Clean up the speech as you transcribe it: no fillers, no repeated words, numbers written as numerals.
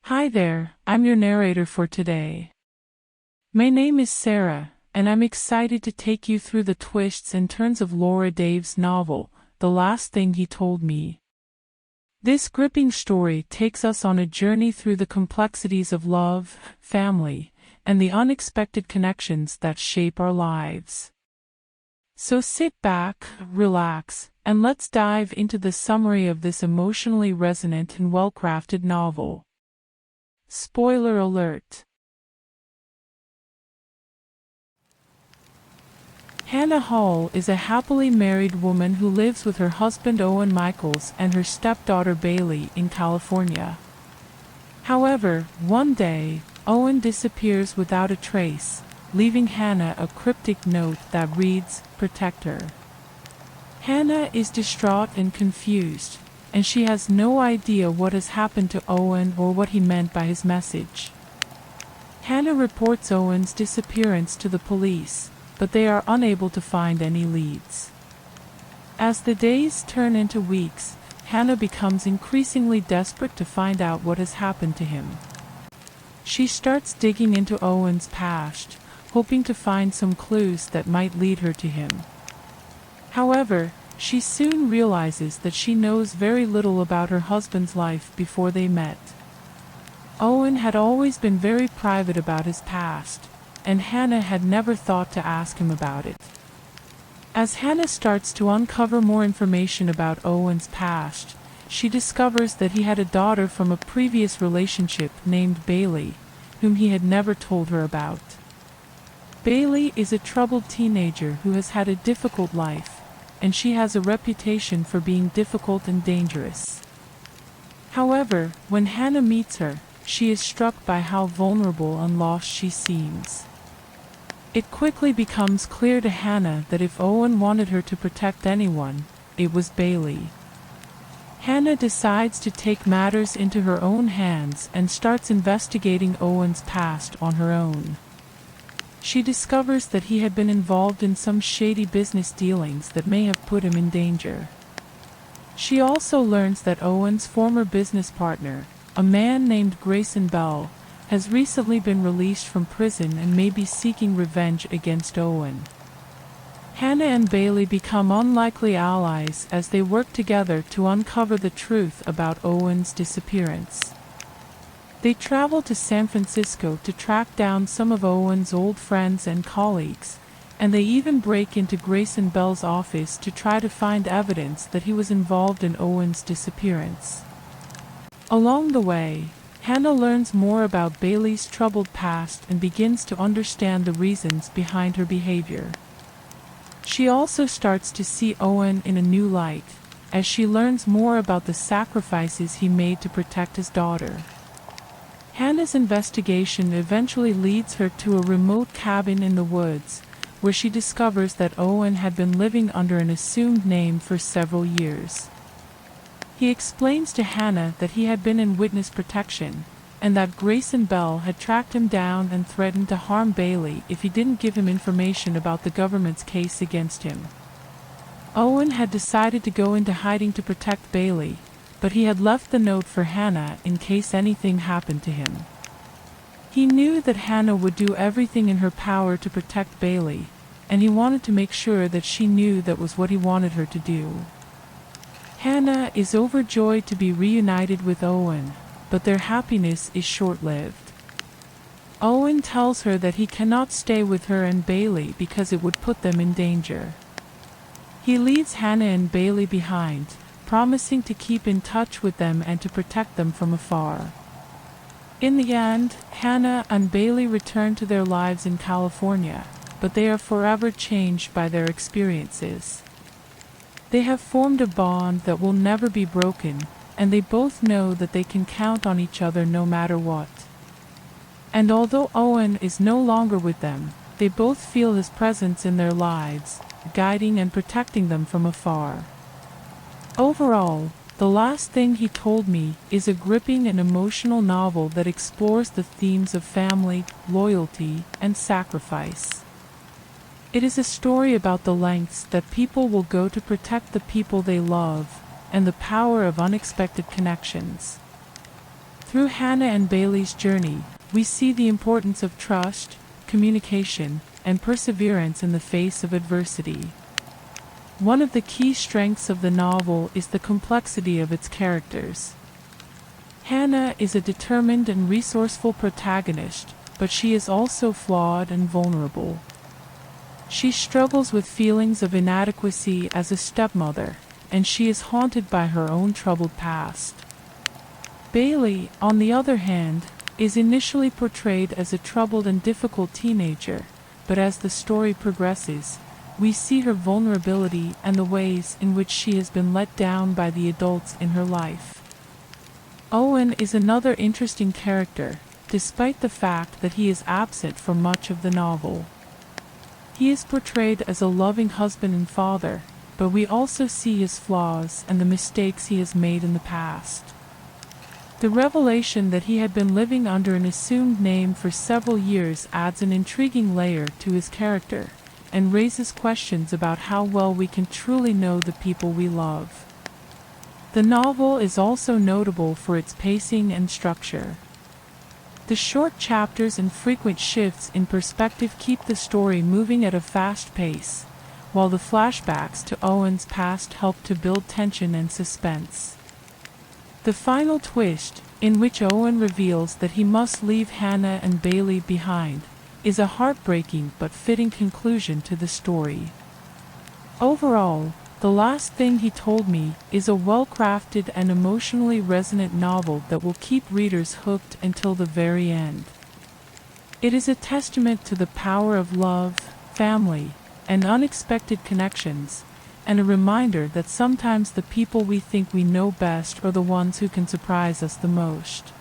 Hi there, I'm your narrator for today. My name is Sarah, and I'm excited to take you through the twists and turns of Laura Dave's novel, The Last Thing He Told Me. This gripping story takes us on a journey through the complexities of love, family, and the unexpected connections that shape our lives. So sit back, relax, and let's dive into the summary of this emotionally resonant and well-crafted novel. Spoiler alert. Hannah Hall is a happily married woman who lives with her husband Owen Michaels and her stepdaughter Bailey in California. However, one day, Owen disappears without a trace, leaving Hannah a cryptic note that reads, "Protect her." Hannah is distraught and confused, and she has no idea what has happened to Owen or what he meant by his message. Hannah reports Owen's disappearance to the police, but they are unable to find any leads. As the days turn into weeks, Hannah becomes increasingly desperate to find out what has happened to him. She starts digging into Owen's past, hoping to find some clues that might lead her to him. However, she soon realizes that she knows very little about her husband's life before they met. Owen had always been very private about his past, and Hannah had never thought to ask him about it. As Hannah starts to uncover more information about Owen's past, she discovers that he had a daughter from a previous relationship named Bailey, whom he had never told her about. Bailey is a troubled teenager who has had a difficult life, and she has a reputation for being difficult and dangerous. However, when Hannah meets her, she is struck by how vulnerable and lost she seems. It quickly becomes clear to Hannah that if Owen wanted her to protect anyone, it was Bailey. Hannah decides to take matters into her own hands and starts investigating Owen's past on her own. She discovers that he had been involved in some shady business dealings that may have put him in danger. She also learns that Owen's former business partner, a man named Grayson Bell, has recently been released from prison and may be seeking revenge against Owen. Hannah and Bailey become unlikely allies as they work together to uncover the truth about Owen's disappearance. They travel to San Francisco to track down some of Owen's old friends and colleagues, and they even break into Grayson Bell's office to try to find evidence that he was involved in Owen's disappearance. Along the way, Hannah learns more about Bailey's troubled past and begins to understand the reasons behind her behavior. She also starts to see Owen in a new light, as she learns more about the sacrifices he made to protect his daughter. Hannah's investigation eventually leads her to a remote cabin in the woods, where she discovers that Owen had been living under an assumed name for several years. He explains to Hannah that he had been in witness protection, and that Grayson Bell had tracked him down and threatened to harm Bailey if he didn't give him information about the government's case against him. Owen had decided to go into hiding to protect Bailey, but he had left the note for Hannah in case anything happened to him. He knew that Hannah would do everything in her power to protect Bailey, and he wanted to make sure that she knew that was what he wanted her to do. Hannah is overjoyed to be reunited with Owen, but their happiness is short-lived. Owen tells her that he cannot stay with her and Bailey because it would put them in danger. He leaves Hannah and Bailey behind, promising to keep in touch with them and to protect them from afar. In the end, Hannah and Bailey return to their lives in California, but they are forever changed by their experiences. They have formed a bond that will never be broken, and they both know that they can count on each other no matter what. And although Owen is no longer with them, they both feel his presence in their lives, guiding and protecting them from afar. Overall, The Last Thing He Told Me is a gripping and emotional novel that explores the themes of family, loyalty, and sacrifice. It is a story about the lengths that people will go to protect the people they love, and the power of unexpected connections. Through Hannah and Bailey's journey, we see the importance of trust, communication, and perseverance in the face of adversity. One of the key strengths of the novel is the complexity of its characters. Hannah is a determined and resourceful protagonist, but she is also flawed and vulnerable. She struggles with feelings of inadequacy as a stepmother, and she is haunted by her own troubled past. Bailey, on the other hand, is initially portrayed as a troubled and difficult teenager, but as the story progresses, we see her vulnerability and the ways in which she has been let down by the adults in her life. Owen is another interesting character, despite the fact that he is absent for much of the novel. He is portrayed as a loving husband and father, but we also see his flaws and the mistakes he has made in the past. The revelation that he had been living under an assumed name for several years adds an intriguing layer to his character, and raises questions about how well we can truly know the people we love. The novel is also notable for its pacing and structure. The short chapters and frequent shifts in perspective keep the story moving at a fast pace, while the flashbacks to Owen's past help to build tension and suspense. The final twist, in which Owen reveals that he must leave Hannah and Bailey behind, is a heartbreaking but fitting conclusion to the story. Overall, The Last Thing He Told Me is a well-crafted and emotionally resonant novel that will keep readers hooked until the very end. It is a testament to the power of love, family, and unexpected connections, and a reminder that sometimes the people we think we know best are the ones who can surprise us the most.